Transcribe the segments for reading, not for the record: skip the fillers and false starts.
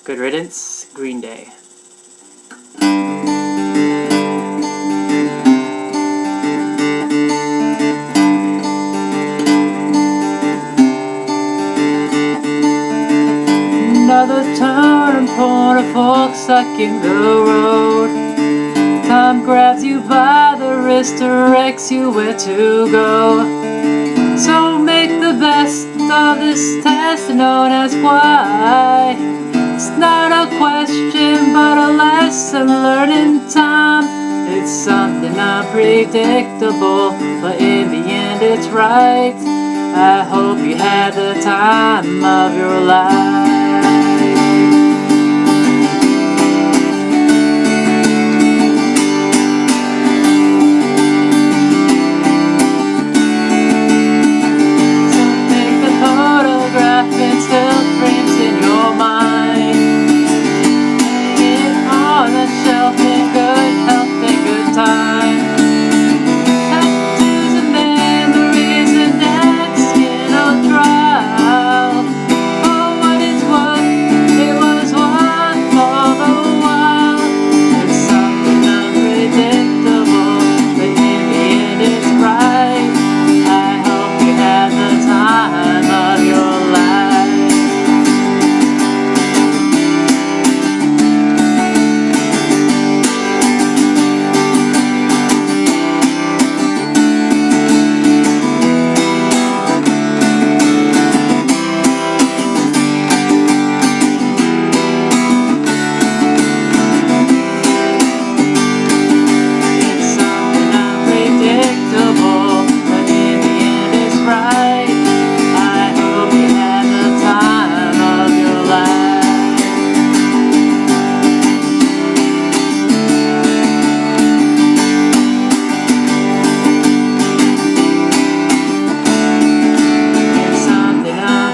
Good Riddance, Green Day. Another turning point, a fork stuck in the road. Time grabs you by the wrist, directs you where to go. So make the best of this test known as why. It's not a question but a lesson learned in time. It's something unpredictable, but in the end it's right. I hope you had the time of your life.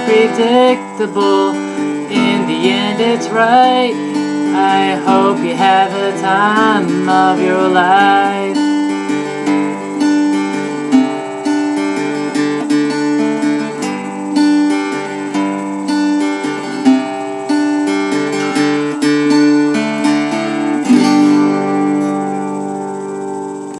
Predictable, in the end it's right. I hope you have the time of your life.